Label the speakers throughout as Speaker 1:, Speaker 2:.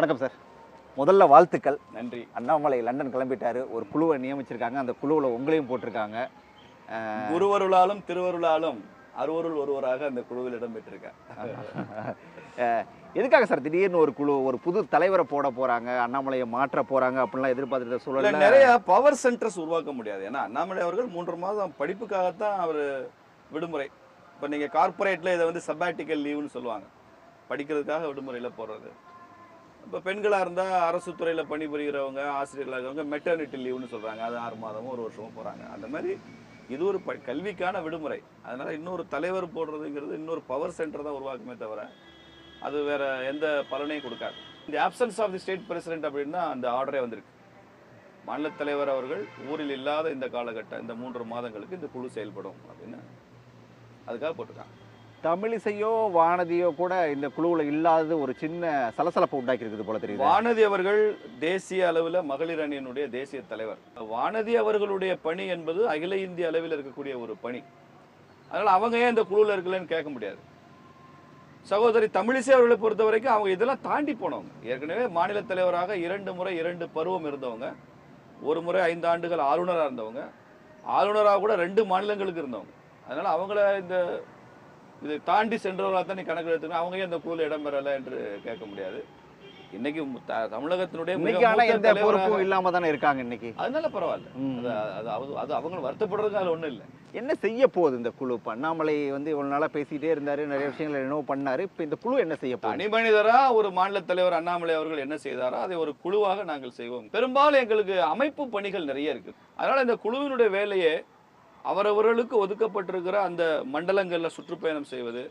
Speaker 1: வணக்கம் சார். முதல்ல வாழ்த்துக்கள்.
Speaker 2: நன்றி.
Speaker 1: அண்ணாமலை லண்டன் கிளம்பிட்டாரு. ஒரு குழுவை நியமிச்சிருக்காங்க. அந்த குழுவில் உங்களையும் போட்டிருக்காங்க.
Speaker 2: குருவருளாலும் திருவருளாலும் அருவருள் ஒருவராக அந்த குழுவில் இடம்பெற்றிருக்கேன்.
Speaker 1: எதுக்காக சார் திடீர்னு ஒரு குழு, ஒரு புது தலைவரை போட போறாங்க, அண்ணாமலையை மாற்ற போறாங்க அப்படின்லாம் எதிர்பார்த்துட்ட சூழல்ல
Speaker 2: நிறைய பவர் சென்டர்ஸ் உருவாக்க முடியாது. ஏன்னா அண்ணாமலை அவர்கள் 3 மாதம் படிப்புக்காகத்தான் அவர் விடுமுறை. இப்போ நீங்கள் கார்பரேட்டில் இதை வந்து சப்பாட்டிக்கல் லீவுன்னு சொல்லுவாங்க, படிக்கிறதுக்காக விடுமுறையில் போடுறது. இப்போ பெண்களாக இருந்தால் அரசு துறையில் பணிபுரிகிறவங்க, ஆசிரியர்களாக இருக்கிறவங்க மெட்டர்னிட்டி லீவுன்னு சொல்கிறாங்க. அது 6 மாதமும் 1 வருஷமும் போகிறாங்க. அந்த மாதிரி இது ஒரு கல்விக்கான விடுமுறை. அதனால் இன்னொரு தலைவர் போடுறதுங்கிறது இன்னொரு பவர் சென்டர் தான் உருவாக்குமே தவிர அது வேற எந்த பலனையும் கொடுக்காது. இந்த absence of the state president அப்படின்னா அந்த ஆர்டரே வந்திருக்கு. மாநில தலைவர் அவர்கள் ஊரில் இல்லாத இந்த காலகட்டம், இந்த 3 மாதங்களுக்கு இந்த குழு செயல்படும் அப்படின்னு அதுக்காக போட்டிருக்காங்க.
Speaker 1: தமிழிசையோ வானதியோ கூட இந்த குழுவில் இல்லாதது ஒரு சின்ன சலசலப்பை உண்டாக்கி இருக்குது போல தெரியுது.
Speaker 2: வானதி அவர்கள் தேசிய அளவில் மகளிர் அணியினுடைய தேசிய தலைவர். வானதி அவர்களுடைய பணி என்பது அகில இந்திய அளவில் இருக்கக்கூடிய ஒரு பணி. அதனால் அவங்க ஏன் இந்த குழுவில் இருக்கலன்னு கேட்க முடியாது. சகோதரி தமிழிசை அவர்களை பொறுத்த வரைக்கும் அவங்க இதெல்லாம் தாண்டி போனவங்க. ஏற்கனவே மாநில தலைவராக 2 முறை 2 பருவம் இருந்தவங்க, 1 முறை 5 ஆண்டுகள் ஆளுநராக இருந்தவங்க, ஆளுநராக கூட 2 மாநிலங்களுக்கு இருந்தவங்க. அதனால அவங்கள இதை தாண்டி சென்றவர்களாக தான் நீ கணக்கு எடுத்துக்கணும். அவங்க இந்த குழுவில் இடம்பெறலை என்று கேட்க முடியாது. இன்னைக்கு தமிழகத்தினுடைய
Speaker 1: எந்த பொறுப்பும் இல்லாம தானே இருக்காங்க இன்னைக்கு.
Speaker 2: அதனால பரவாயில்ல. அது அவங்க வருத்தப்படுறதுக்கு அதுல ஒண்ணும் இல்லை.
Speaker 1: என்ன செய்ய போகுது இந்த குழு? அண்ணாமலை வந்து இவ்வளவு நாளா பேசிட்டே இருந்தாரு, நிறைய விஷயங்களை என்னவோ பண்ணாரு. இப்ப இந்த குழு என்ன செய்ய போகுது?
Speaker 2: தனி மனிதரா ஒரு மாநில தலைவர் அண்ணாமலை அவர்கள் என்ன செய்தாரோ அதை ஒரு குழுவாக நாங்கள் செய்வோம். பெரும்பாலும் எங்களுக்கு அமைப்பு பணிகள் நிறைய இருக்கு. அதனால இந்த குழுவினுடைய வேலையே அவரவர்களுக்கு ஒதுக்கப்பட்டிருக்கிற அந்த மண்டலங்களில் சுற்றுப்பயணம் செய்வது,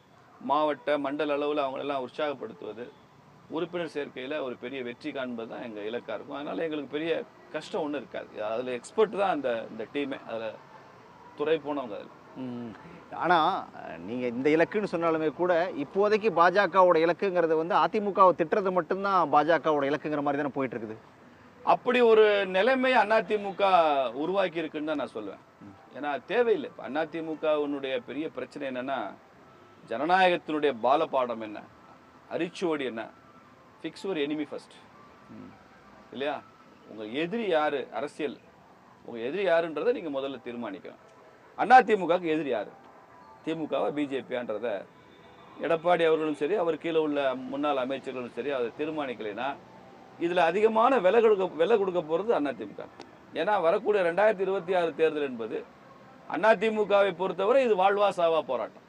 Speaker 2: மாவட்ட மண்டல அளவில் அவங்களெல்லாம் உற்சாகப்படுத்துவது, உறுப்பினர் சேர்க்கையில் ஒரு பெரிய வெற்றி காண்பது தான் எங்கள் இலக்காக இருக்கும். அதனால் எங்களுக்கு பெரிய கஷ்டம் ஒன்றும் இருக்காது. அதில் எக்ஸ்பர்ட் தான் இந்த டீமே, அதில் துறை போனவங்க அதில்.
Speaker 1: ஆனால் நீங்கள் இந்த இலக்குன்னு சொன்னாலுமே கூட இப்போதைக்கு பாஜகவோட இலக்குங்கிறது வந்து அதிமுகவை திட்டுறது மட்டும்தான் பாஜகவோட இலக்குங்கிற மாதிரி தானே போயிட்டு இருக்குது.
Speaker 2: அப்படி ஒரு நிலைமை அதிமுக உருவாக்கி இருக்குன்னு தான் நான் சொல்லுவேன். ஏன்னா தேவையில்லை. இப்போ அதிமுகவினுடைய பெரிய பிரச்சனை என்னன்னா, ஜனநாயகத்தினுடைய பாலபாடம் என்ன, அரிச்சுவடி என்ன, ஃபிக்ஸ் ஒரு எனிமி ஃபர்ஸ்ட் இல்லையா? உங்கள் எதிரி யாரு, அரசியல் உங்கள் எதிரி யாருன்றதை நீங்கள் முதல்ல தீர்மானிக்கணும். அதிமுகவுக்கு எதிரி யாரு, திமுகவா பிஜேபியான்றத எடப்பாடி அவர்களும் சரி, அவர் கீழே உள்ள முன்னாள் அமைச்சர்களும் சரி அதை தீர்மானிக்கலைன்னா இதில் அதிகமான விலை கொடுக்க போகிறது அதிமுக. ஏன்னா வரக்கூடிய 2026 தேர்தல் என்பது அதிமுகவை பொறுத்தவரை இது வாழ்வா சாவா போராட்டம்.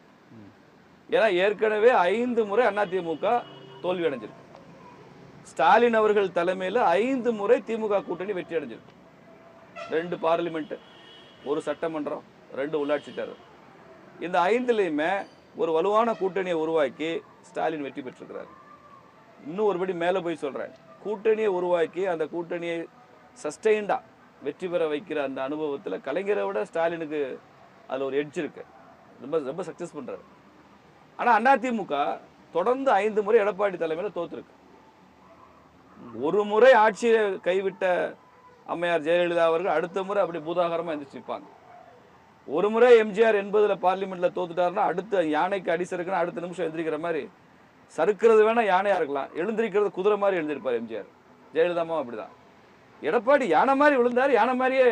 Speaker 2: ஏன்னா ஏற்கனவே 5 முறை அதிமுக தோல்வி அடைஞ்சிருக்கு. ஸ்டாலின் அவர்கள் தலைமையில் 5 முறை திமுக கூட்டணி வெற்றி அடைஞ்சிருக்கு. 2 பார்லிமெண்ட், 1 சட்டமன்றம், 2 உள்ளாட்சி தேர்தல். இந்த 5லையுமே ஒரு வலுவான கூட்டணியை உருவாக்கி ஸ்டாலின் வெற்றி பெற்றிருக்கிறார். இன்னும் ஒருபடி மேலே போய் சொல்றேன், கூட்டணியை உருவாக்கி அந்த கூட்டணியை சஸ்டெயின்டா வெற்றி பெற வைக்கிற அந்த அனுபவத்தில் கலைஞரை விட ஸ்டாலினுக்கு அதில் ஒரு எட்ஜ் இருக்கு. ரொம்ப ரொம்ப சக்சஸ் பண்றாரு. ஆனால் அதிமுக தொடர்ந்து 5 முறை எடப்பாடி தலைமையில் தோத்துருக்கு. 1 முறை ஆட்சியை கைவிட்ட அம்மையார் ஜெயலலிதா அவர்கள் அடுத்த முறை அப்படி பூதாகரமாக எந்திரிச்சு நிற்பாங்க. 1 முறை எம்ஜிஆர் 80 பார்லிமெண்ட்ல தோத்துட்டாருன்னா அடுத்த யானைக்கு அடி சறுக்குன்னா அடுத்த நிமிஷம் எந்திரிக்கிற மாதிரி, சறுக்கிறது வேணா யானையா இருக்கலாம், எழுந்திருக்கிறது குதிரை மாதிரி எழுந்திருப்பார் எம்ஜிஆர். ஜெயலலிதாவும் அப்படிதான். எடப்பாடி யானை மாதிரி விழுந்தாரு, யானை மாதிரியே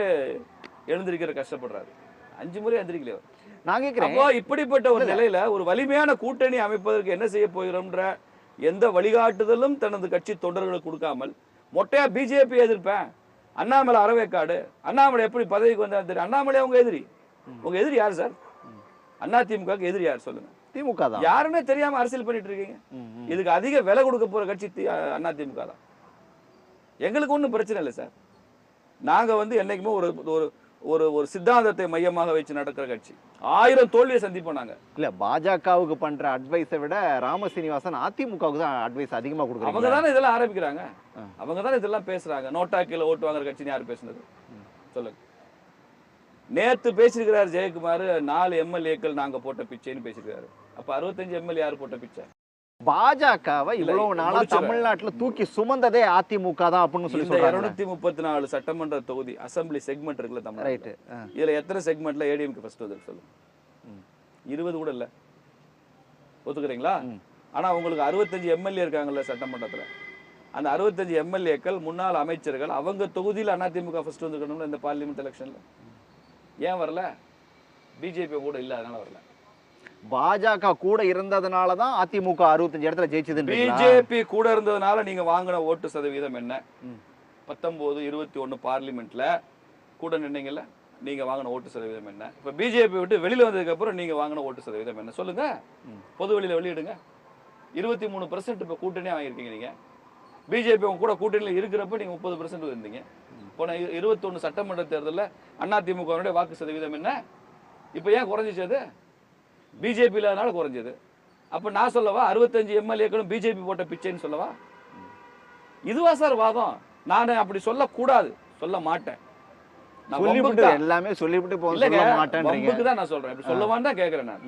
Speaker 2: எழுந்திருக்கிற கஷ்டப்படுறாரு. 5 முறை எழுந்திருக்கலையே.
Speaker 1: நான் கேட்கிறேன்,
Speaker 2: இப்படிப்பட்ட ஒரு நிலையில ஒரு வலிமையான கூட்டணி அமைப்பதற்கு என்ன செய்ய போகிறோம்ன்ற எந்த வழிகாட்டுதலும் தனது கட்சி தொண்டர்களுக்கு கொடுக்காமல் மொட்டையா பிஜேபி எதிர்ப்பேன், அண்ணாமலை அறவேக்காடு, அண்ணாமலை எப்படி பதவிக்கு வந்தா தெரியும், அண்ணாமலை உங்க எதிரி. உங்க எதிரி யார் சார்? அதிமுகவுக்கு எதிரி யார் சொல்லுங்க?
Speaker 1: திமுக தான்.
Speaker 2: யாருன்னே தெரியாம அரசியல் பண்ணிட்டு இருக்கீங்க. இதுக்கு அதிக விலை கொடுக்க போற கட்சி அதிமுக தான். எங்களுக்கு ஒன்றும் பிரச்சனை இல்லை சார். நாங்க என்னைக்குமே ஒரு ஒரு ஒரு சித்தாந்தத்தை மையமாக வச்சு நடக்கிற கட்சி. 1000 தோல்வியை சந்திப்போம் நாங்க.
Speaker 1: இல்ல பாஜகவுக்கு பண்ற அட்வைஸை விட ராமசீனிவாசன் அதிமுகவுக்கு தான் அட்வைஸ் அதிகமா கொடுக்குறாங்க.
Speaker 2: அவங்க தானே இதெல்லாம் ஆரம்பிக்கிறாங்க, அவங்க தானே இதெல்லாம் பேசுறாங்க. நோட்டா கீழே ஓட்டு வாங்குற கட்சின்னு யார் பேசுனது சொல்லுங்க? நேத்து பேசியிருக்கிறார் ஜெயக்குமார், 4 எம்எல்ஏக்கள் நாங்க போட்ட பிச்சைன்னு பேசியிருக்காரு. அப்ப 65 எம்எல்ஏ யார் போட்ட பிச்சை?
Speaker 1: பாஜகவை இவ்வளவு நாளா தமிழ்நாட்டுல தூக்கி சுமந்ததே அதிமுக தான் அப்படின்னு சொல்லி சொல்றாங்க.
Speaker 2: 234 சட்டமன்ற தொகுதி அசம்பிளி செக்மெண்ட் இருக்குல்ல தமிழ்நாட்டுல, இதுல எத்தனை செக்மெண்ட்ல ஏடிஎம்கே ஃபர்ஸ்ட் வந்து சொல்லுங்க? 20 கூட இல்ல, ஒத்துக்கிறீங்களா? ஆனா உங்களுக்கு 65 எம்எல்ஏ இருக்காங்கல்ல சட்டமன்றத்துல, அந்த 65 எம்எல்ஏக்கள் முன்னாள் அமைச்சர்கள் அவங்க தொகுதியில் அதிமுக ஃபர்ஸ்ட் வந்துக்கணும்ல இந்த பார்லிமெண்ட் எலெக்ஷன்ல. ஏன் வரல? பிஜேபி கூட இல்ல, அதனால வரல.
Speaker 1: பாஜக கூட இருந்ததுனால தான் அதிமுக 65 இடத்துல ஜெயிச்சதுன்றீங்களா?
Speaker 2: பிஜேபி கூட இருந்ததுனால நீங்க வாங்கின ஓட்டு சதவீதம் என்ன? 19, 21 பார்லிமெண்ட்ல கூட நின்னீங்கல்ல, நீங்க வாங்கின ஓட்டு சதவீதம் என்ன? இப்ப பிஜேபி விட்டு வெளியில வந்ததுக்கு அப்புறம் நீங்க வாங்கின ஓட்டு சதவீதம் என்ன சொல்லுங்க, பொது வெளியில வெளியிடுங்க. 23% இப்ப கூட்டணியா வாங்கியிருக்கீங்க நீங்க. பிஜேபி உங்க கூட கூட்டணியில இருக்கிறப்ப நீங்க 30% இருந்தீங்க. போன 21 சட்டமன்ற தேர்தலில் அதிமுகவுடைய வாக்கு சதவீதம் என்ன? இப்ப ஏன் குறைஞ்சிச்சு? அது பிஜேபி இல்லாதனால குறைஞ்சது. அப்ப நான் சொல்லவா 65 எம்எல்ஏக்களும் பிஜேபி போட்ட பிச்சைன்னு சொல்லவா? இதுவா சார் வாதம்? நான் அப்படி சொல்லக்கூடாது, சொல்ல மாட்டேன்.
Speaker 1: எல்லாமே சொல்லிவிட்டு சொல்ல மாட்டேன்றீங்க.
Speaker 2: தான் நான் சொல்றேன். இப்படி சொல்லவான்னு தான் கேட்கிறேன் நான்.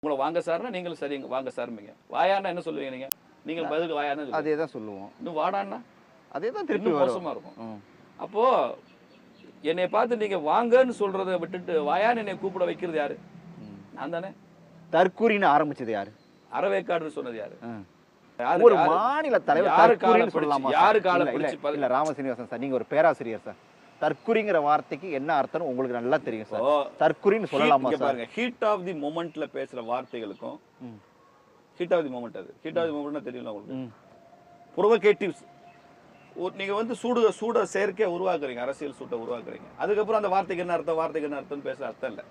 Speaker 2: உங்களை வாங்க சார்னா நீங்களும் சரி வாங்க சார்மீங்க. வாயான்னா என்ன சொல்லுவீங்க நீங்க? நீங்கள் பதிலுக்கு வாயான்னு
Speaker 1: அதே தான் சொல்லுவோம்.
Speaker 2: இன்னும் வாடான்னா
Speaker 1: அதே தான் திருப்பி
Speaker 2: மோசமா இருக்கும். அப்போ என்னை பார்த்து நீங்க வாங்கன்னு சொல்றதை விட்டுட்டு வாயான்னு என்னை கூப்பிட வைக்கிறது யாரு? நான் தானே.
Speaker 1: தற்கூரின்னு ஆரம்பிச்சது யாரு?
Speaker 2: அறவேக்காடுன்னு சொன்னது யாரு?
Speaker 1: ஒரு மாநில தலைவர் தற்கூரின்னு சொல்லலாமா?
Speaker 2: யாரு கால
Speaker 1: இல்ல ராமசீனிவாசன் சார், நீங்க ஒரு பேராசிரியர் சார். தற்குறிங்கிற வார்த்தைக்கு என்ன அர்த்தம் உங்களுக்கு நல்லா தெரியும் சார். தற்குறின்னு சொல்லலாமா சார்? பாருங்க,
Speaker 2: ஹீட் ஆஃப் தி மொமெண்ட்ல பேசுற வார்த்தைகளுக்கும் ஹீட் ஆஃப் தி மொமெண்ட், அது ஹீட் ஆஃப் தி மொமெண்ட்னா தெரியல உங்களுக்கு. ப்ரொவோகேட்டிவ்ஸ், நீங்க வந்து சூட செயற்கையா உருவாக்குறீங்க, அரசியல் சூட்டை உருவாக்குறீங்க. அதுக்கப்புறம் அந்த வார்த்தைக்கு என்ன அர்த்தம், வார்த்தைக்கு என்ன அர்த்தம் பேச அர்த்தம் இல்லை.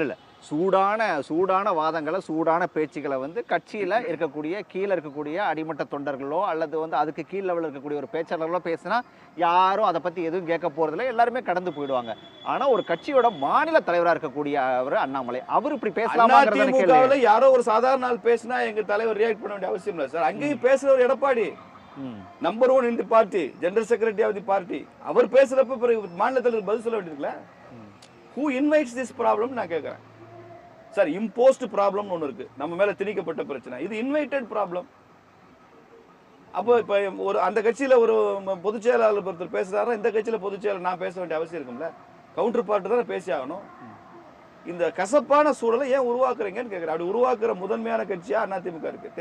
Speaker 1: இல்ல சூடான வாதங்களை, சூடான பேச்சுக்களை வந்து கட்சியில இருக்கக்கூடிய கீழே இருக்கக்கூடிய அடிமட்ட தொண்டர்களோ அல்லது வந்து அதுக்கு கீழ் லெவலில் இருக்கக்கூடிய ஒரு பேச்சாளர்களோ பேசினா யாரும் அதை பத்தி எதுவும் கேட்க போறதில்ல, எல்லாருமே கடந்து போயிடுவாங்க. ஆனா ஒரு கட்சியோட மாநில தலைவரா இருக்கக்கூடிய அவர் அண்ணாமலை, அவர் இப்படி பேசலாமா?
Speaker 2: யாரோ ஒரு சாதாரண ஆள் பேசினா எங்க தலைவர் ரியாக்ட் பண்ண வேண்டிய அவசியம் இல்லை சார். அங்கேயும் பேசுறவர் Edappadi, number 1 in the party, general secretary of the party. அவர் பேசுறப்ப மாநில தலைவர் பதில் சொல்ல வேண்டியதுல. Who invites this problem நான் கேட்கிறேன் சார். இம்போஸ்ட் ப்ராப்ளம் ஒன்று இருக்கு, நம்ம மேல திணிக்கப்பட்ட பிரச்சனை. இது இன்வைட்டட் ப்ராப்ளம். அப்போ இப்ப ஒரு அந்த கட்சியில ஒரு பொதுச் செயலாளர் ஒருத்தர் பேசுறாருன்னா இந்த கட்சியில பொதுச் செயலாளர் நான் பேச வேண்டிய அவசியம் இருக்கும்ல. கவுண்டர் பார்ட் தான் பேசி ஆகணும். இந்த கசப்பான சூழலை ஏன் உருவாக்குறீங்கன்னு கேட்கிறேன். அப்படி உருவாக்குற முதன்மையான கட்சியா அதிமுக இருக்கு.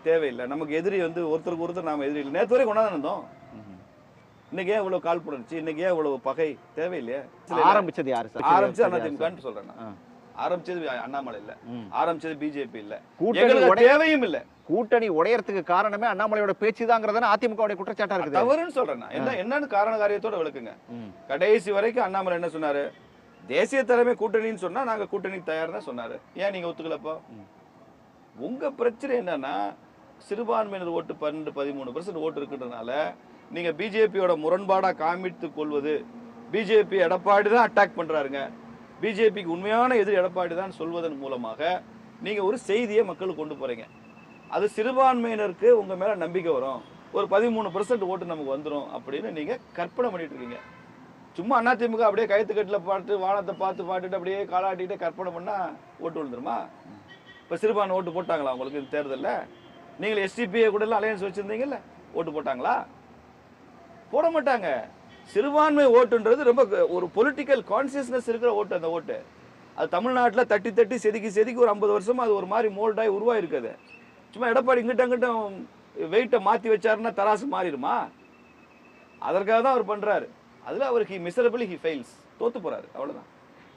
Speaker 2: தேவையில்லை. நமக்கு எதிரி வந்து ஒருத்தருக்கு ஒருத்தர் நாம எதிரி இல்லை. நேற்று வரை கொண்டாந்து இருந்தோம். இன்னைக்கு ஏன் இவ்வளவு கால் புணர்ச்சி, இன்னைக்கு ஏன் இவ்வளவு பகை? தேவையில்லையே.
Speaker 1: ஆரம்பிச்சது யாரு சார்?
Speaker 2: ஆரம்பிச்சது அதிமுகன்னு சொல்றேன். ஆரம்பிச்சது அண்ணாமலை இல்ல, ஆரம்பிச்சது பிஜேபி இல்ல, கூட்டணி தேவையும் இல்ல.
Speaker 1: கூட்டணி உடையறதுக்கு காரணமே அண்ணாமலையோட பேச்சுதாங்கிறத அதிமுக குற்றச்சாட்டா இருக்கு.
Speaker 2: தவறுன்னு சொல்றேன். என்னன்னு காரண காரியத்தோட விளக்குங்க. கடைசி வரைக்கும் அண்ணாமலை என்ன சொன்னாரு? தேசிய தலைமை கூட்டணின்னு சொன்னா நாங்க கூட்டணி தயார் தான் சொன்னாரு. ஏன் நீங்க ஒத்துக்கலப்போ? உங்க பிரச்சனை என்னன்னா சிறுபான்மையினர் ஓட்டு 12-13% ஓட்டு இருக்குன்றதுனால நீங்க பிஜேபியோட முரண்பாடா காமித்துக் கொள்வது. பிஜேபி எடப்பாடி தான் அட்டாக் பண்றாருங்க, பிஜேபிக்கு உண்மையான எதிரி எடப்பாடி தான் சொல்வதன் மூலமாக நீங்க ஒரு செய்தியை மக்களுக்கு கொண்டு போறீங்க. அது சிறுபான்மையினருக்கு உங்க மேல நம்பிக்கை வரும், ஒரு 13% ஓட்டு நமக்கு வந்துடும் அப்படின்னு நீங்க கற்பனை பண்ணிட்டு இருக்கீங்க. சும்மா அதிமுக அப்படியே கயிற்றுக்கட்டில் பாட்டு வானத்தை பார்த்து பாட்டுட்டு அப்படியே காலாட்டிட்டு கற்பனை பண்ணா ஓட்டு விழுந்துருமா? இப்ப சிறுபான்மை ஓட்டு போட்டாங்களா உங்களுக்கு இந்த தேர்தலில்? நீங்கள் எஸ்டிபிஐ கூட எல்லாம் அலையன்ஸ் வச்சிருந்தீங்கல்ல, ஓட்டு போட்டாங்களா? போட மாட்டாங்க. சிறுபான்மை ஓட்டுன்றது ரொம்ப ஒரு பொலிட்டிக்கல் கான்சியஸ்னஸ் இருக்கிற ஓட்டு. அந்த ஓட்டு அது தமிழ்நாட்டில் தட்டி செதுக்கி ஒரு 50 வருஷமா அது ஒரு மாதிரி மோல்டாகி உருவாயிருக்குது. சும்மா எடப்பாடி இங்கிட்டும் வெயிட்டை மாற்றி வச்சாருன்னா தராசு மாறிடுமா? அதற்காக தான் அவர் பண்றாரு. அதில் அவருக்கு மிசரபிளி ஹி ஃபெயில்ஸ், தோத்து போறாரு, அவ்வளோதான்.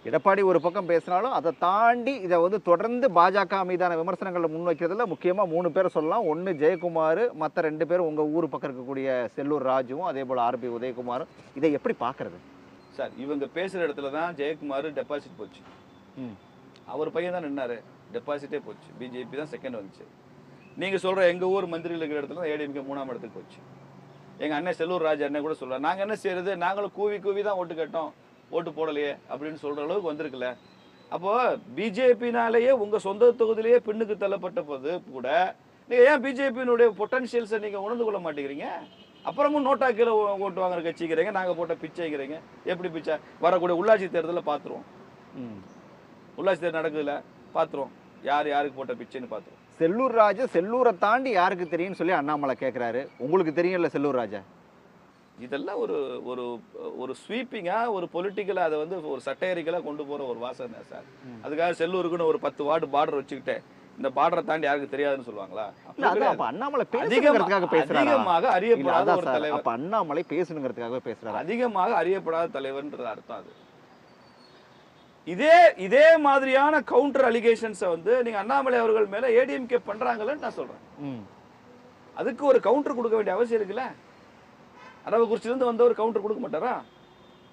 Speaker 1: எடப்பாடி ஒரு பக்கம் பேசினாலும் அதை தாண்டி இதை வந்து தொடர்ந்து பாஜக மீதான விமர்சனங்களை முன்வைக்கிறதுல முக்கியமாக 3 பேரை சொல்லலாம். ஒன்று ஜெயக்குமார், மற்ற 2 பேரும் உங்கள் ஊர் பக்கம் இருக்கக்கூடிய செல்லூர் ராஜுவும் அதே போல் ஆர்பி உதயகுமாரும். இதை எப்படி பார்க்கறது
Speaker 2: சார்? இவங்க பேசுகிற இடத்துல தான் ஜெயக்குமார் டெபாசிட் போச்சு. அவர் பையன் தான் நின்னாரு, டெபாசிட்டே போச்சு. பிஜேபி தான் செகண்ட் வந்துச்சு. நீங்கள் சொல்கிற எங்கள் ஊர் மந்திரிகள் இருக்கிற இடத்துல தான் ஏடிஎம்கே 3ஆம் இடத்துக்கு போச்சு. எங்கள் அண்ணன் செல்லூர் ராஜு அண்ணன் கூட சொல்கிறார், நாங்கள் என்ன செய்யறது, நாங்களும் கூவி தான் ஓட்டு கேட்டோம், ஓட்டு போடலையே அப்படின்னு சொல்ற அளவுக்கு வந்திருக்குல்ல. அப்போ பிஜேபினாலேயே உங்க சொந்த தொகுதியிலேயே பின்னுக்கு தள்ளப்பட்ட போது கூட நீங்க ஏன் பிஜேபியினுடைய பொட்டன்ஷியல்ஸை நீங்க உணர்ந்து கொள்ள மாட்டேங்கிறீங்க? அப்புறமும் நோட்டா கீழே ஓட்டு வாங்குற கட்சிக்கிறீங்க, நாங்க போட்ட பிச்சைக்கிறீங்க. எப்படி பிச்சை? வரக்கூடிய உள்ளாட்சி தேர்தலில் பார்த்துருவோம். உள்ளாட்சி தேர்தல் நடக்குதுல, பார்த்துருவோம் யார் யாருக்கு போட்ட பிச்சைன்னு பார்த்துருவோம்.
Speaker 1: செல்லூர் ராஜா செல்லூரை தாண்டி யாருக்கு தெரியும்னு சொல்லி அண்ணாமலை கேட்கிறாரு. உங்களுக்கு தெரியும்ல செல்லூர் ராஜா?
Speaker 2: இதெல்லாம் ஒரு ஒரு ஒரு ஸ்வீப்பிங்கா, ஒரு பொலிட்டிக்கலா, அதை வந்து ஒரு சட்டையரிக்கலா கொண்டு போற ஒரு வாசனை சார். அதுக்காக செல்லூருக்குன்னு ஒரு 10 வார்டு பார்டர் வச்சுக்கிட்டு இந்த பார்டரை தாண்டி யாருக்கு தெரியாதுன்னு சொல்லுவாங்களா?
Speaker 1: இல்ல அதான் அப்ப அண்ணாமலை பேசணுங்கிறதுக்காக பேசுறாரா?
Speaker 2: அதிகமாக
Speaker 1: இல்ல
Speaker 2: அறியப்படாத
Speaker 1: அதான்
Speaker 2: ஒரு
Speaker 1: சார்,
Speaker 2: தலைவர்.
Speaker 1: அப்ப அண்ணாமலை பேசணுங்கிறதுக்காக பேசுறாரா?
Speaker 2: அதிகமாக அறியப்படாத தலைவர்ன்றது அர்த்தம் அது. இதே மாதிரியான கவுண்டர் அலிகேஷன்ஸை வந்து நீங்க அண்ணாமலை அவர்கள் மேல ஏடிஎம்கே பண்றாங்கன்னு நான் சொல்றேன். அதுக்கு ஒரு கவுண்டர் கொடுக்க வேண்டிய அவசியம் இருக்குல்ல. அரவக்குறிச்சியிலிருந்து வந்தவர் கவுண்டர் கொடுக்க மாட்டாரா?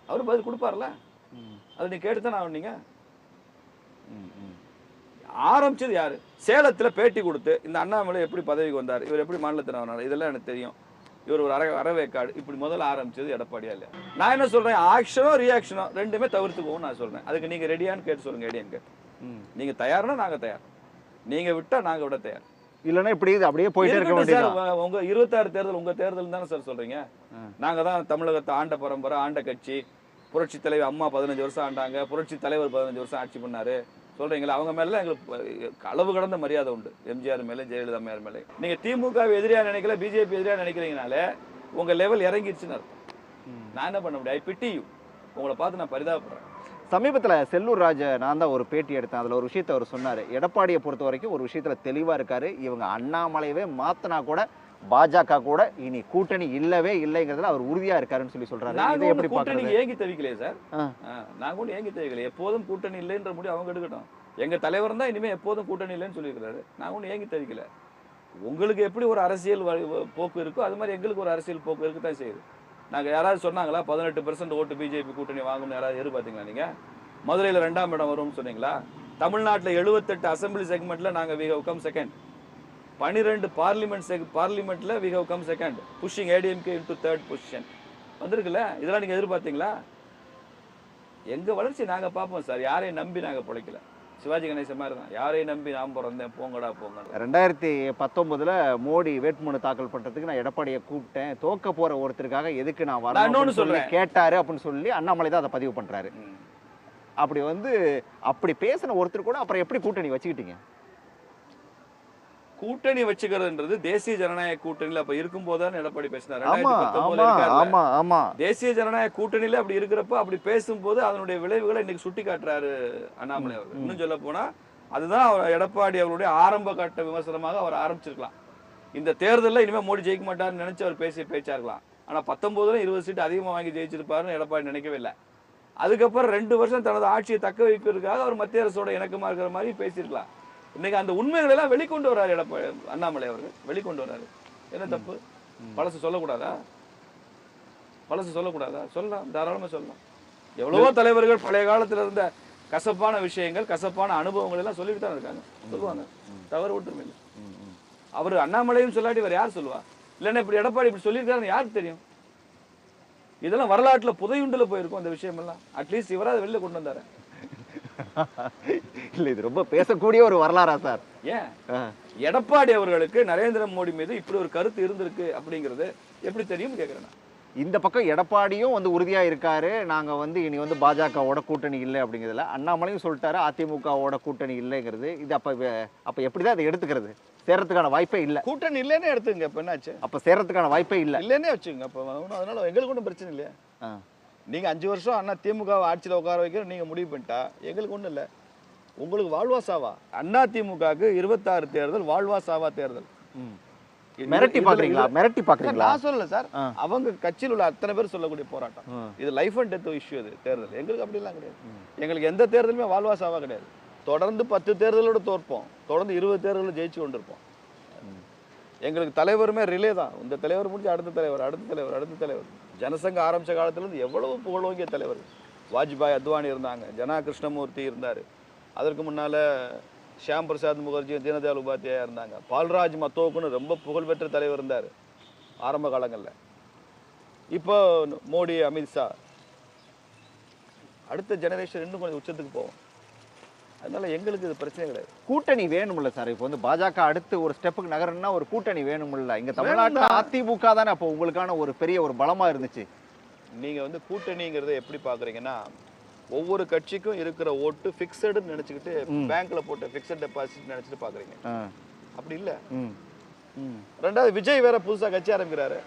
Speaker 2: அவர் பதில் கொடுப்பார்ல. அதை நீங்க கேட்டுதான் ஆகணும். ஆரம்பிச்சது யாரு? சேலத்துல பேட்டி கொடுத்து இந்த அண்ணாமலை எப்படி பதவிக்கு வந்தார், இவர் எப்படி மாநிலத்தில் வந்தார், இதெல்லாம் எனக்கு தெரியும், இவர் ஒரு அறவேக்காடு, இப்படி முதல்ல ஆரம்பிச்சது எடப்பாடியா இல்லையா? நான் என்ன சொல்றேன், ஆக்ஷனோ ரியாக்ஷனோ ரெண்டுமே தவிர்த்துக்குவோம் நான் சொல்றேன். அதுக்கு நீங்க ரெடியான்னு கேட்டு சொல்லுங்க. ஏடிஎம் கேட்டு நீங்க தயார்னா நாங்க தயார், நீங்க விட்டா நாங்க விட தயார்.
Speaker 1: இல்லன்னா இப்படி அப்படியே போயிட்டே இருக்க வேண்டியது.
Speaker 2: உங்க 26 தேர்தல் உங்க தேர்தல் தானே சார் சொல்றீங்க. நாங்க தான் தமிழகத்தை ஆண்ட பரம்பரை, ஆண்ட கட்சி. புரட்சி தலைவர் அம்மா 15 வருஷம் ஆண்டாங்க, புரட்சி தலைவர் 15 வருஷம் ஆட்சி பண்ணாரு சொல்றீங்களா? அவங்க மேல எங்களுக்கு அளவு கடந்த மரியாதை உண்டு. எம்ஜிஆர் மேல, ஜெயலலிதா மேல. நீங்க திமுக எதிரியா நினைக்கல, பிஜேபி எதிரியா நினைக்கிறீங்கனாலே உங்க லெவல் இறங்கிடுச்சுன்னு அர்த்தம். நான் என்ன பண்ண முடியும்? ஐ பிட்டி யூ. உங்களை பார்த்து நான் பரிதாபப்படுறேன்.
Speaker 1: சமீபத்துல செல்லூர் ராஜ நான் தான் ஒரு பேட்டி எடுத்தேன். அதுல ஒரு விஷயத்த அவர் சொன்னாரு. எடப்பாடியை பொறுத்த வரைக்கும் ஒரு விஷயத்துல தெளிவா இருக்காரு. இவங்க அண்ணாமலையவே மாத்தினா கூட பாஜக கூட இனி கூட்டணி இல்லவே இல்லைங்கிறதுல அவர் உறுதியா இருக்காருன்னு சொல்லி சொல்றாரு. இதை எப்படி
Speaker 2: கூட்டணி ஏங்கி தவிக்கலையே சார். நாங்க ஒண்ணு ஏங்கி தவிக்கல. எப்போதும் கூட்டணி இல்லைன்ற முடிவு அவங்க எடுக்கட்டும். எங்க தலைவர் தான் இனிமே எப்போதும் கூட்டணி இல்லைன்னு சொல்லியிருக்கிறாரு. நாங்க ஒண்ணு ஏங்கி தவிக்கல. உங்களுக்கு எப்படி ஒரு அரசியல் போக்கு இருக்கோ அது மாதிரி எங்களுக்கு ஒரு அரசியல் போக்கு இருக்குதான் செய்யுது. நாங்க யாராவது சொன்னாங்களா 18% ஓட்டு பிஜேபி கூட்டணி வாங்கணும்னு யாராவது எதிர்பார்த்தீங்களா? நீங்க மதுரையில 2ஆம் இடம் வரும்னு சொன்னீங்களா? தமிழ்நாட்டுல 78 அசம்பிளி செக்மெண்ட்ல நாங்க we have come second. 12 பார்லிமெண்ட்ல we have come second, pushing ADMK into third position. வந்திருக்குல்ல. இதெல்லாம் நீங்க எதிர்பார்த்தீங்களா? எங்க வளர்ச்சி நாங்க பார்ப்போம் சார். யாரையும் நம்பி நாங்க பிழைக்கல. சிவாஜி கணேசன் மாதிரி தான். யாரையும் நம்பி நான் பிறந்தேன், போங்கடா போங்க. 2019
Speaker 1: மோடி வேட்புமனு தாக்கல் பண்றதுக்கு நான் எடப்பாடியை கூப்பிட்டேன். தோக்க போற ஒருத்தருக்காக எதுக்கு நான் வரணும்னு சொல்லி கேட்டாரு அப்படின்னு சொல்லி அண்ணாமலை தான் அதை பதிவு பண்றாரு. அப்படி அப்படி பேசின ஒருத்தர் கூட அப்புறம் எப்படி கூட்டணி வச்சுக்கிட்டீங்க?
Speaker 2: கூட்டணி வச்சுக்கிறதுன்றது தேசிய ஜனநாயக கூட்டணியில அப்ப இருக்கும் போதுதான் எடப்பாடி பேசினார். தேசிய ஜனநாயக கூட்டணியில அப்படி இருக்கிறப்ப அப்படி பேசும்போது அதனுடைய விளைவுகளை இன்னைக்கு சுட்டி காட்டுறாரு அண்ணாமலை அவர்கள். இன்னும் சொல்ல போனா அதுதான் எடப்பாடி அவருடைய ஆரம்ப கட்ட விமர்சனமாக அவர் ஆரம்பிச்சிருக்கலாம். இந்த தேர்தலில் இனிமே மோடி ஜெயிக்க மாட்டாருன்னு நினைச்சு அவர் பேசிய பேச்சா இருக்கலாம். ஆனா 19 20 சீட் அதிகமா வாங்கி ஜெயிச்சிருப்பாருன்னு எடப்பாடி நினைக்கவே இல்லை. அதுக்கப்புறம் 2 வருஷம் தனது ஆட்சியை தக்க வைப்பதற்காக அவர் மத்திய அரசோட இணக்கமா இருக்கிற மாதிரி பேசியிருக்கலாம். இன்னைக்கு அந்த உண்மைகளை எல்லாம் வெளிக்கொண்டு வர்றாரு எடப்பாடி அண்ணாமலை அவர்கள். வெளிக்கொண்டு வர்றாரு. என்ன தப்பு? பழசு சொல்லக்கூடாதா? சொல்லலாம், தாராளமா சொல்லலாம். எவ்வளவோ தலைவர்கள் பழைய காலத்துல இருந்த கசப்பான விஷயங்கள், கசப்பான அனுபவங்கள் எல்லாம் சொல்லிட்டு தான் இருக்காங்க. சொல்லுவாங்க, தவறு ஒன்றும் இல்லை. அவரு அண்ணாமலையும் சொல்லாட்டி வேற யார் சொல்லுவா? இல்லைன்னா இப்படி எடப்பாடி இப்படி சொல்லியிருக்காருன்னு யாருக்கு தெரியும்? இதெல்லாம் வரலாற்றுல புதையுண்டுல போயிருக்கும் அந்த விஷயம் எல்லாம். அட்லீஸ்ட் இவராது வெளில கொண்டு வந்தாரு.
Speaker 1: இல்ல இது ரொம்ப பேசக்கூடிய ஒரு வரலாறா சார்?
Speaker 2: ஏன் எடப்பாடி அவர்களுக்கு நரேந்திர மோடி மீது இப்படி ஒரு கருத்து இருந்திருக்கு அப்படிங்கிறது எப்படி தெரியும் கேக்குறேன்.
Speaker 1: இந்த பக்கம் எடப்பாடியும் உறுதியா இருக்காரு. நாங்க இனி பாஜகவோட கூட்டணி இல்லை அப்படிங்கிறதுல. அண்ணாமலையும் சொல்லிட்டாரு அதிமுகவோட கூட்டணி இல்லைங்கிறது. இது அப்ப எப்படிதான் அதை எடுத்துக்கிறது? சேர்றதுக்கான வாய்ப்பே இல்லை.
Speaker 2: கூட்டணி இல்லைன்னு எடுத்துங்க. இப்ப என்னாச்சு?
Speaker 1: அப்ப சேர்றதுக்கான வாய்ப்பே இல்லை
Speaker 2: இல்லைன்னே வச்சுங்க. அப்ப அதனால எங்களுக்கு ஒன்றும் பிரச்சனை இல்லையா? நீங்க 5 வருஷம் அண்ணா திமுக ஆட்சியில் உட்கார வைக்கிற நீங்க முடிவு பண்ணிட்டா எங்களுக்கு ஒன்றும் இல்லை. உங்களுக்கு வாழ்வா சாவா? அண்ணா திமுகவுக்கு 26 தேர்தல் வாழ்வா சாவா தேர்தல்.
Speaker 1: மிரட்டி பாக்குறீங்களா?
Speaker 2: நான் சொல்லல சார். அவங்க கட்சியில் உள்ள அத்தனை பேர் சொல்லக்கூடிய போராட்டம். இது லைஃப் அண்ட் டெத் இஷ்யூ. இது தேர்தல் எங்களுக்கு அப்படி எல்லாம் கிடையாது. எங்களுக்கு எந்த தேர்தலுமே வாழ்வா சாவா கிடையாது. தொடர்ந்து 10 தேர்தலோட தோற்போம், தொடர்ந்து 20 தேர்தலில் ஜெயிச்சு கொண்டிருப்போம். எங்களுக்கு தலைவருமே ரிலே தான். இந்த தலைவர் முடிஞ்சு அடுத்த தலைவர். ஜனசங்க ஆரம்பிச்ச காலத்துல இருந்து எவ்வளவு புகழோங்கிய தலைவர். வாஜ்பாய், அத்வானி இருந்தாங்க, ஜனா கிருஷ்ணமூர்த்தி இருந்தாரு. அதற்கு முன்னால ஷியாம் பிரசாத் முகர்ஜி, தீனதயாள் உபாத்யாயா இருந்தாங்க. பால்ராஜ் மத்தோக்குன்னு ரொம்ப புகழ்பெற்ற தலைவர் இருந்தார் ஆரம்ப காலங்கள்ல. இப்போ மோடி, அமித்ஷா, அடுத்த ஜெனரேஷன் இன்னும் கொஞ்சம் உச்சத்துக்கு போவோம். அதனால எங்களுக்கு இது பிரச்சனை கிடையாது.
Speaker 1: கூட்டணி வேணும்ல சார். இப்போ பாஜக அடுத்து ஒரு ஸ்டெப்புக்கு நகரணும்னா ஒரு கூட்டணி வேணும்ல. இங்க தமிழ்நாட்டுல அதிமுக தானே அப்போ உங்களுக்கான ஒரு பெரிய ஒரு பலமா இருந்துச்சு.
Speaker 2: நீங்க கூட்டணிங்கிறத எப்படி பாக்குறீங்கன்னா, ஒவ்வொரு கட்சிக்கும் இருக்கிற ஓட்டு பிக்ஸட்னு நினைச்சுக்கிட்டு பேங்க்ல போட்ட பிக்ஸட் டெபாசிட் நினைச்சிட்டு பாக்குறீங்க. அப்படி இல்ல. ரெண்டாவது விஜய் வேற புதுசா கட்சி ஆரம்பிக்கிறாரு.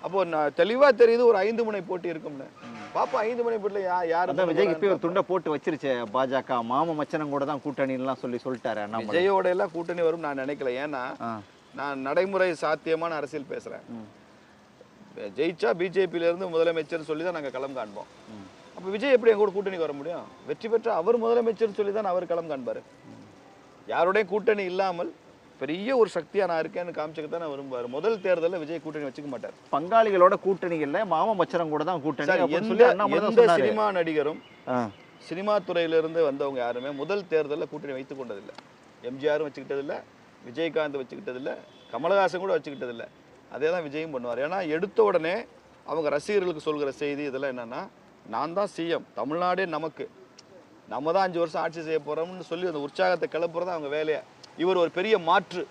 Speaker 2: அப்போ தெளிவா தெரியுது ஒரு 5 முனை போட்டி இருக்கும்னு. பாப்பா 5 மணி போட்டுல யாரு
Speaker 1: அதான் விஜய்க்கு இப்ப ஒரு துண்டை போட்டு வச்சிருச்சே பாஜக, மாம மச்சனம் கூட தான் கூட்டணிலாம் சொல்லிட்டாரு அண்ணாமலை.
Speaker 2: விஜயோட எல்லாம் கூட்டணி வரும் நான் நினைக்கல. ஏன்னா நான் நடைமுறை சாத்தியமான அரசியல் பேசுறேன். ஜெயிச்சா பிஜேபியில இருந்து முதலமைச்சர் சொல்லி தான் நாங்க களம் காண்போம். அப்ப விஜய் எப்படி எங்க கூட கூட்டணிக்கு வர முடியும்? வெற்றி பெற்ற அவர் முதலமைச்சர் சொல்லி தான் அவர் களம் காண்பாரு. யாருடைய கூட்டணி இல்லாமல் பெரிய ஒரு சக்தியா நான் இருக்கேன்னு காமிச்சுக்கத்தான் நான் விரும்புவார். முதல் தேர்தலில் விஜய் கூட்டணி வச்சுக்க மாட்டார்.
Speaker 1: பங்காளிகளோட கூட்டணி இல்ல, மாம மச்சனம் கூட தான் கூட்டணி.
Speaker 2: எந்த சினிமா நடிகரும் சினிமா துறையிலிருந்து வந்தவங்க யாருமே முதல் தேர்தலில் கூட்டணி வைத்துக் கொண்டதில்லை. எம்ஜிஆரும் வச்சுக்கிட்டதில்லை, விஜயகாந்த் வச்சுக்கிட்டதில்லை, கமலஹாசன் கூட வச்சுக்கிட்டதில்லை. அதே தான் விஜயும் பண்ணுவார். ஏன்னா எடுத்த உடனே அவங்க ரசிகர்களுக்கு சொல்கிற செய்தி இதெல்லாம் என்னன்னா, நான் தான் சிஎம், தமிழ்நாடே நமக்கு, நம்ம தான் 5 வருஷம் ஆட்சி செய்ய போறோம்னு சொல்லி அந்த உற்சாகத்தை கிளப்புறது அவங்க வேலையை. இவர் ஒரு பெரிய மாற்று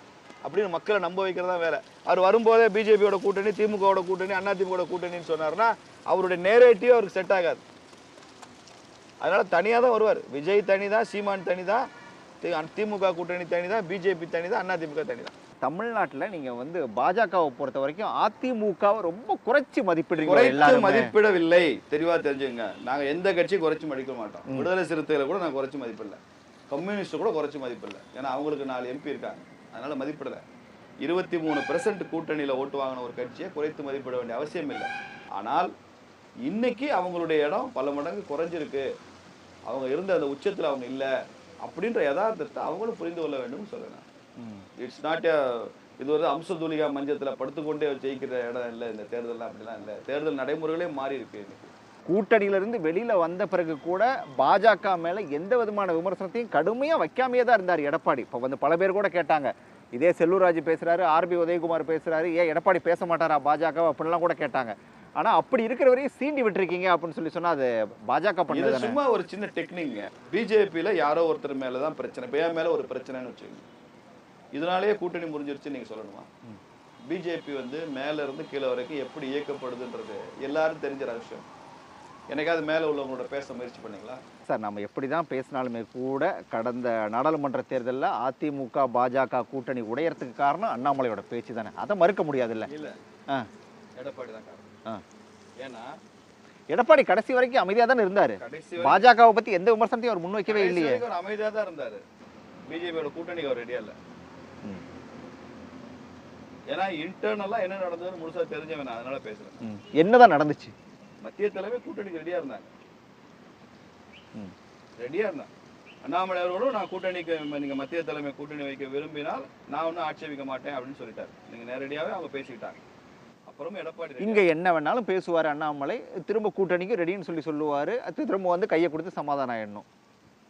Speaker 2: அப்படின்னு மக்களை நம்ப வைக்கிறதா வேலை. அவர் வரும்போதே பிஜேபியோட கூட்டணி, திமுகவோட கூட்டணி, அதிமுக கூட்டணின்னு சொன்னார்னா அவருடைய நேரேட்டிவ் அவருக்கு செட் ஆகாது. அதனால தனியாக தான் வருவார். விஜய் தனி தான், சீமான் தனி தான், திமுக கூட்டணி தனி தான், பிஜேபி தனி தான், அதிமுக தனி தான்.
Speaker 1: தமிழ்நாட்டில் நீங்க வந்து பாஜகவை பொறுத்த வரைக்கும் அதிமுகவை ரொம்ப குறைச்சி
Speaker 2: மதிப்பிடவில்லை. தெளிவா தெரிஞ்சுங்க. நாங்க எந்த கட்சியும் குறைச்சி மதிக்க மாட்டோம். விடுதலை சிறுத்தைகளை கூட நான் குறைச்சி மதிப்பில்லை, கம்யூனிஸ்ட் கூட குறைச்சி மதிப்பில்லை. ஏன்னா அவங்களுக்கு 4 எம்பி இருக்காங்க, அதனால மதிப்பிடலை. 23% கூட்டணியில ஓட்டு வாங்கின ஒரு கட்சியை குறைத்து மதிப்பிட வேண்டிய அவசியம் இல்லை. ஆனால் இன்னைக்கு அவங்களுடைய இடம் பல மடங்கு குறைஞ்சிருக்கு. அவங்க இருந்த அந்த உச்சத்தில் அவங்க இல்லை அப்படின்ற யதார்த்தத்தை அவங்களும் புரிந்து கொள்ள வேண்டும் சொல்லுங்க. இட்ஸ் நாட் இது ஒரு அம்சதூலிகா மஞ்சத்தில் படுத்துக்கொண்டே ஜெயிக்கிற இடம் இல்லை. இந்த தேர்தல் அப்படிலாம் இல்லை. தேர்தல் நடைமுறைகளே மாறி இருக்கு. இன்னைக்கு
Speaker 1: கூட்டணியிலிருந்து வெளியில வந்த பிறகு கூட பாஜக மேல எந்த விதமான விமர்சனத்தையும் கடுமையா வைக்காமையே தான் இருந்தார் எடப்பாடி. இப்போ வந்து பல பேர் கூட கேட்டாங்க, இதே செல்லூர் பேசுறாரு, ஆர்பி உதயகுமார் பேசுறாரு, ஏன் எடப்பாடி பேச மாட்டாரா பாஜக அப்படிலாம் கூட கேட்டாங்க. ஆனா அப்படி இருக்கிற வரையும் சீண்டி விட்டுருக்கீங்க அப்படின்னு சொல்லி சொன்னா அது பாஜக பண்ணது
Speaker 2: சும்மா ஒரு சின்ன டெக்னிக். பிஜேபியில யாரோ ஒருத்தர் மேலதான் பிரச்சனை, இப்போ என் மேல ஒரு பிரச்சனைன்னு வச்சுக்கோங்க, இதனாலேயே கூட்டணி முறிஞ்சிருச்சு நீங்க சொல்லணுமா? பிஜேபி வந்து மேல இருந்து கீழே வரைக்கும் எப்படி இயக்கப்படுதுன்றது எல்லாரும் தெரிஞ்ச ரகசியம். எனக்காவது மேல உள்ளவங்களோட பேச முயற்சி பண்ணீங்களா?
Speaker 1: சார் நம்ம எப்படி தான் பேசினாலுமே கூட கடந்த நாடாளுமன்ற தேர்தலில் அதிமுக பாஜக கூட்டணி உடையறதுக்கு காரணம் அண்ணாமலையோட பேச்சு தானே, அதை மறுக்க முடியாது இல்லை?
Speaker 2: இல்லை, எடப்பாடி தான் காரணம். ஏன்னா
Speaker 1: எடப்பாடி கடைசி வரைக்கும் அமைதியா தானே இருந்தாரு. பாஜகவை பத்தி எந்த விமர்சனத்தையும் அவர் முன்வைக்கவே இல்லையே.
Speaker 2: அமைதியா தான் இருந்தாரு. பிஜேபியோட கூட்டணிக்கு அவர் ரெடியா இல்ல. ஏன்னா இன்டர்னலா என்ன நடந்ததுன்னு முழுசா தெரிஞ்சவன், அதனால பேசுறேன்.
Speaker 1: என்னதான் நடந்துச்சு?
Speaker 2: மத்திய தலைமை கூட்டணிக்கு ரெடியா இருந்தாங்க. ரெடியா இருந்தாங்க. அண்ணாமலை அவர்களும் நான் கூட்டணிக்கு, நீங்க மத்திய தலைமை கூட்டணி வைக்க விரும்பினால் நான் ஒன்னும் ஆட்சேபிக்க மாட்டேன் அப்படின்னு சொல்லிட்டாரு. நீங்க நேரடியாவே அவங்க பேசிக்கிட்டாங்க. அப்புறம் எடப்பாடி
Speaker 1: இங்க என்ன வேணாலும் பேசுவாரு அண்ணாமலை, திரும்ப கூட்டணிக்கு ரெடின்னு சொல்லுவாரு, அது திரும்ப வந்து கையை கொடுத்து சமாதானம் ஆயிடணும்.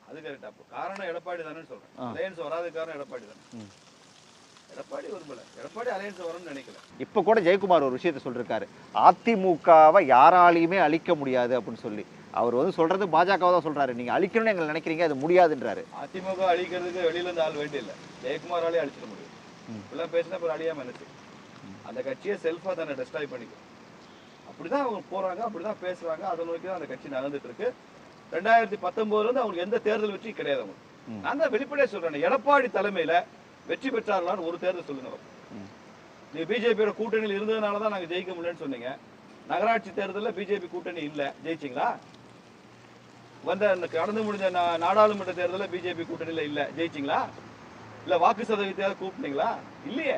Speaker 2: அது கரெக்டா? காரணம் எடப்பாடி தானே சொல்றேன். அலையன்ஸ் வராத காரணம் எடப்பாடி தானே. எடப்பாடி விரும்பல, எடப்பாடி அலையன்ஸ் வரும்னு நினைக்கல.
Speaker 1: இப்ப கூட ஜெயக்குமார் ஒரு விஷயத்த சொல்லிருக்காரு, அதிமுகவை யாராலையுமே அழிக்க முடியாது அப்படின்னு சொல்லி. அவர் வந்து சொல்றது பாஜகவை தான் சொல்றாரு, நீங்க அழிக்கணும்னு எங்களை நினைக்கிறீங்க, அது முடியாதுன்றாரு.
Speaker 2: அதிமுக அழிக்கிறதுக்கு வெளியில இருந்து ஆள் வேண்டிய இல்லை, ஜெயக்குமாராலே அழிச்சிட முடியும். இப்பெல்லாம் பேசினா அப்புறம் அழியாம நினைச்சு அந்த கட்சியை செல்ஃபா தானே டெஸ்ட்ராய் பண்ணிக்கும். அப்படிதான் அவங்க போறாங்க, அப்படிதான் பேசுறாங்க. அதை நோக்கி தான் அந்த கட்சி நடந்துட்டு இருக்கு. 2019 வந்து அவங்களுக்கு எந்த தேர்தல் வெற்றி கிடையாது. அவங்க நான் தான் வெளிப்படையா சொல்றேன், எடப்பாடி தலைமையில வெற்றி பெற்றார்களான்னு ஒரு தேர்தல் சொல்லுங்க. நீங்க பிஜேபியோட கூட்டணியில் இருந்ததுனால தான் நாங்க ஜெயிக்க முடியலன்னு சொன்னீங்க. நகராட்சி தேர்தலில் பிஜேபி கூட்டணி இல்லை, ஜெயிச்சிங்களா? கடந்து முடிஞ்ச நாடாளுமன்ற தேர்தலில் பிஜேபி கூட்டணியில இல்லை, ஜெயிச்சிங்களா? இல்ல வாக்கு சதவீதத்தையாவது கூப்பிட்டீங்களா? இல்லையே.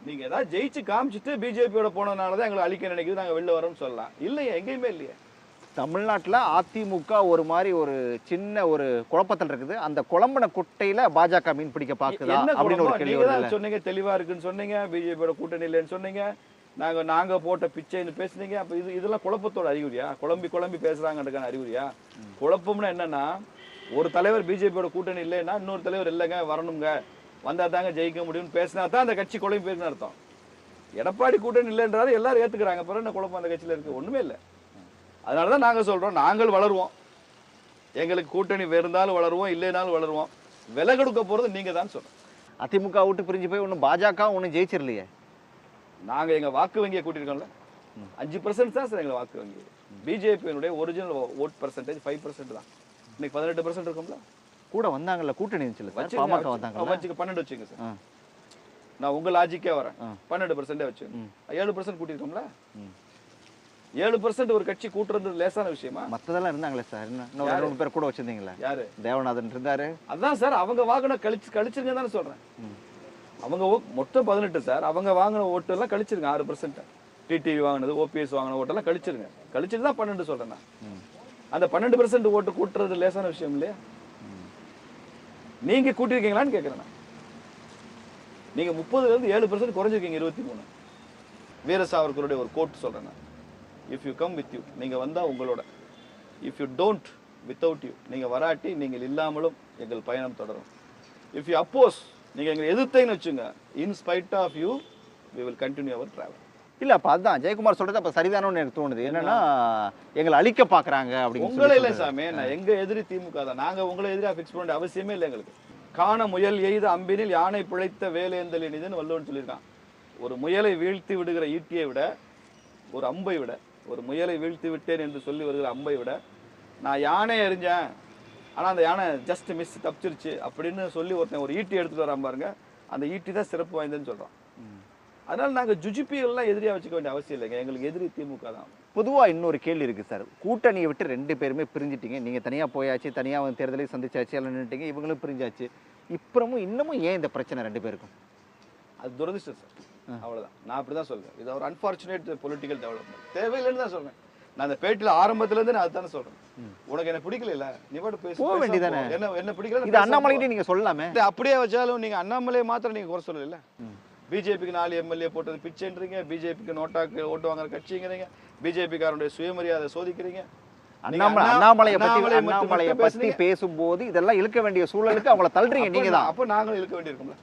Speaker 2: நீங்க ஏதாவது ஜெயிச்சு காமிச்சிட்டு பிஜேபியோட போனதுனாலதான் எங்களை அழிக்க நினைக்குது, நாங்க வெளில வரோம்னு சொல்லலாம். இல்லையே, எங்கேயுமே இல்லையே.
Speaker 1: தமிழ்நாட்டில் அதிமுக ஒரு மாதிரி ஒரு சின்ன ஒரு குழப்பத்தில் இருக்குது. அந்த குழம்புன குட்டையில பாஜக மீன் பிடிக்க பாக்குதா அப்படின்னு ஒரு கேள்வி வருது.
Speaker 2: சொன்னீங்க தெளிவா இருக்குன்னு சொன்னீங்க, பிஜேபியோட கூட்டணி இல்லைன்னு சொன்னீங்க, நாங்க போட்ட பிச்சைன்னு பேசுனீங்க. அப்ப இதெல்லாம் குழப்பத்தோட அறிகுறியா? குழம்பி பேசுறாங்கன்றதுக்கான அறிகுறியா? குழப்பம்னா என்னன்னா, ஒரு தலைவர் பிஜேபியோட கூட்டணி இல்லைன்னா இன்னொரு தலைவர் இல்லைங்க வரணுங்க, வந்தா தாங்க ஜெயிக்க முடியும்னு பேசினா தான் அந்த கட்சி குழம்பி போயிருக்குன்னு அர்த்தம். எடப்பாடி கூட்டணி இல்லைன்றாரு, எல்லாரும் ஏத்துக்கிறாங்க. அப்புறம் என்ன குழப்பம் அந்த கட்சியில இருக்கு? ஒண்ணுமே இல்லை. அதனாலதான் நாங்க சொல்றோம், நாங்கள் வளருவோம், எங்களுக்கு கூட்டணி இருந்தாலும் வளருவோம், இல்லைனாலும் வளருவோம். விலை கொடுக்க போறது நீங்க தான் சொல்றோம்.
Speaker 1: அதிமுக விட்டு பிரிஞ்சு போய் ஒன்னும் பாஜக ஒன்னும் ஜெயிச்சிடலையே.
Speaker 2: நாங்க எங்க வாக்கு வங்கியை கூட்டிருக்கோம்ல, 5% தான் சார் எங்க வாக்கு வங்கி. பிஜேபியினுடைய ஒரிஜினல் ஓட் பர்சன்டேஜ் 5% தான். இன்னைக்கு 18% இருக்கும்ல.
Speaker 1: கூட வந்தாங்கல்ல கூட்டணி பாமக வந்தாங்க,
Speaker 2: 12 வச்சுங்க சார். நான் உங்க லாஜிக்கே வரேன், 12% வச்சு 7% கூட்டிருக்கோம்ல. 7% ஒரு கட்சி கூட்டுறது லேசான விஷயமா?
Speaker 1: மற்றதெல்லாம் இருந்தாங்களே சார், இன்னும் 2 பேர் கூட வச்சிருந்தீங்களா?
Speaker 2: யாரு?
Speaker 1: தேவநாதன் இருந்தாரு.
Speaker 2: அதான் சார், அவங்க வாங்கின கழிச்சிருங்க தானே சொல்றேன். அவங்க மொத்தம் 18 சார், அவங்க வாங்கின ஓட்டு எல்லாம் கழிச்சிருங்க 6%. டிடிவி வாங்கினது, ஓபிஎஸ் வாங்கின ஓட்டெல்லாம் கழிச்சிருங்க. கழிச்சிட்டு தான் 12 சொல்றேன் நான். அந்த 12% ஓட்டு கூட்டுறது லேசான விஷயம் இல்லையா? நீங்க கூட்டிருக்கீங்களான்னு கேட்கிறேன் நான். நீங்க 30% 7% குறைஞ்சிருக்கீங்க 23. வீர சாவர்கருடைய ஒரு கோட் சொல்றேன் நான். If you come with you, நீங்க வந்தா உங்களோட. If you don't, without you, நீங்க வராட்டி நீங்கள் இல்லாமலும் எங்கள் பயணம் தொடரும். இஃப் யூ அப்போஸ், நீங்க எங்களை எதிர்த்தேன்னு வச்சுங்க, in spite of you we will continue our travel.
Speaker 1: இல்ல அப்ப அதான் ஜெயக்குமார் சொல்றது அப்ப சரிதானு எனக்கு தோணுது. என்னன்னா எங்களை அழிக்க பாக்குறாங்க அப்படின்னு.
Speaker 2: உங்களே இல்ல சாமி, நான் எங்க எதிரி திமுக தான். நாங்க உங்களை எதிரியா ஃபிக்ஸ் பண்ண அவசியமே இல்லை எங்களுக்கு. காண முயல் எய்த அம்பினில் யானை பிழைத்த வேலேந்தல் இனிதுன்னு வள்ளுவன் சொல்லியிருக்கான். ஒரு முயலை வீழ்த்தி விடுகிற ஈட்டியை விட, ஒரு அம்பை விட, ஒரு முயலை வீழ்த்தி விட்டேன் என்று சொல்லி வருகிற அம்பை விட, நான் யானை எறிஞ்சேன் ஆனா அந்த யானை ஜஸ்ட் மிஸ் தப்பிச்சிருச்சு அப்படின்னு சொல்லி ஒருத்தன் ஒரு ஈட்டி எடுத்துட்டு வராம பாருங்க, அந்த ஈட்டி தான் சிறப்பு வாய்ந்ததுன்னு சொல்றோம். அதனால நாங்க ஜுஜிபிகள்லாம் எதிரியா வச்சுக்க வேண்டிய அவசியம் இல்லைங்க. எங்களுக்கு எதிரி திமுக தான்.
Speaker 1: பொதுவா இன்னொரு கேள்வி இருக்கு சார். கூட்டணியை விட்டு 2 பேருமே பிரிஞ்சிட்டீங்க. நீங்க தனியா போயாச்சு, தனியா வந்து தேர்தலை சந்திச்சாச்சு, எல்லாம் நின்றுட்டீங்க, இவங்களும் பிரிஞ்சாச்சு. இன்னமும் ஏன் இந்த பிரச்சனை 2 பேருக்கும்?
Speaker 2: அது துரதிஷ்டம் சார், அவ்வளவுதான். நான் அப்படிதான் சொல்றேன். இது ஒரு அன்பார்ச்சுனேட் பொலிட்டிக்கல் டெவலப்மெண்ட். தேவையில்லைன்னு தான் சொல்றேன். நான் அந்த பேட்டில ஆரம்பத்துல இருந்து நான் அதுதானே சொல்றேன். உனக்கு என்ன பிடிக்கல இல்ல, நீ பாட்டு பேச
Speaker 1: போக வேண்டியதானே.
Speaker 2: என்ன பிடிக்கல,
Speaker 1: இது அண்ணாமலைகிட்ட நீங்க சொல்லலாமே.
Speaker 2: அப்படியே வச்சாலும் நீங்க அண்ணாமலையை மாத்திரம் நீங்க குறை சொல்லல. பிஜேபிக்கு 4 எம்எல்ஏ போட்டது பிச்சைன்றீங்க, பிஜேபிக்கு நோட்டாக்கு ஓட்டு வாங்குற கட்சிங்கிறீங்க, பிஜேபி காரனுடைய சுயமரியாதை சோதிக்கிறீங்க.
Speaker 1: அண்ணாமலையை பத்தி பேசும்போது இதெல்லாம் இழுக்க வேண்டிய சூழலுக்கு அவங்கள தள்ளுறீங்க நீங்க தான்.
Speaker 2: அப்ப நாங்களும் இழுக்க வேண்டியிருக்கும்ல.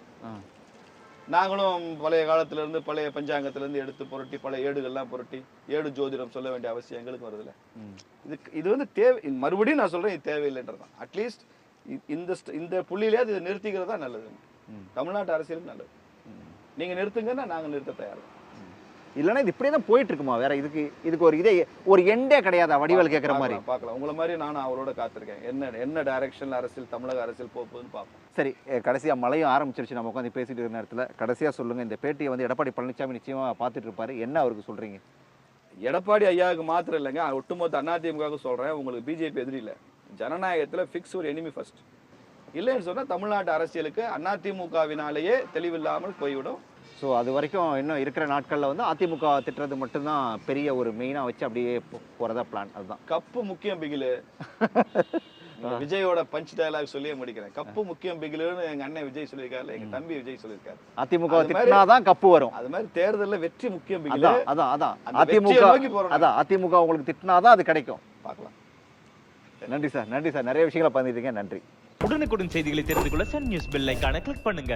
Speaker 2: நாங்களும் பழைய காலத்துல இருந்து, பழைய பஞ்சாங்கத்துல இருந்து எடுத்து புரட்டி, பழைய ஏடுகள்லாம் புரட்டி, ஏடு ஜோதிடம் சொல்ல வேண்டிய அவசியம் எங்களுக்கு வருதுல்ல. இது வந்து தேவை. மறுபடியும் நான் சொல்றேன், இது தேவையில்லைன்றதான். அட்லீஸ்ட் இந்த புள்ளியிலே இது நிறுத்திக்கிறது தான் நல்லது. தமிழ்நாட்டு அரசியலுக்கு நல்லது. நீங்க நிறுத்துங்கன்னா நாங்க நிறுத்த தயார்.
Speaker 1: இல்லைன்னா இது இப்படியே தான் போயிட்டு இருக்குமா? வேற இதுக்கு ஒரு எண்டே கிடையாதா? வடிவேல் கேட்குற மாதிரி
Speaker 2: பார்க்கலாம். உங்களை மாதிரி நானும் அவரோட காத்திருக்கேன். என்ன டைரக்ஷன்ல அரசியல், தமிழக அரசியல் போகுதுன்னு பார்ப்போம்.
Speaker 1: சரி, கடைசியா மழையும் ஆரம்பிச்சிருச்சு. நம்ம உட்காந்து பேசிட்டு இருக்கிற நேரத்தில் கடைசியா சொல்லுங்க, இந்த பேட்டியை வந்து எடப்பாடி பழனிசாமி நிச்சயமா பார்த்துட்டு இருப்பாரு, என்ன அவருக்கு சொல்றீங்க?
Speaker 2: எடப்பாடி ஐயாவுக்கு மாத்திரம் இல்லைங்க, ஒட்டுமொத்த அதிமுக சொல்றேன். உங்களுக்கு பிஜேபி எதிரி இல்லை. ஜனநாயகத்துல ஃபிக்ஸ் ஒரு எனிமி ஃபர்ஸ்ட். இல்லைன்னு சொன்னா தமிழ்நாட்டு அரசியலுக்கு அதிமுகவினாலேயே தெளிவில்லாமல் போய்விடும்.
Speaker 1: ஸோ அது வரைக்கும் இன்னும் இருக்கிற நாட்களில் வந்து அதிமுக திட்டுறது மட்டும்தான் பெரிய ஒரு மெயினாக வச்சு அப்படியே போகிறதா பிளான். அதுதான்
Speaker 2: கப்பு முக்கியம் பிகிலு. விஜயோட பஞ்ச் டயலாக் சொல்லியே முடிக்கிறேன். கப்பு முக்கியம் பிகிலுன்னு எங்க அண்ணன் விஜய் சொல்லியிருக்காரு, எங்க தம்பி விஜய் சொல்லியிருக்காரு.
Speaker 1: அதிமுக திட்டினாதான் கப்பு வரும்.
Speaker 2: அது மாதிரி தேர்தலில் வெற்றி முக்கியம் பிகிலு.
Speaker 1: அதான் அதிமுக உங்களுக்கு திட்டினாதான் அது கிடைக்கும்.
Speaker 2: பார்க்கலாம்.
Speaker 1: நன்றி சார், நன்றி சார். நிறைய விஷயங்களை பண்ணிருக்கீங்க. நன்றி.
Speaker 3: உடனுக்குடன் செய்திகளை தெரிந்து கொள்ள சன் நியூஸ் பெல் ஐகானை கிளிக் பண்ணுங்க.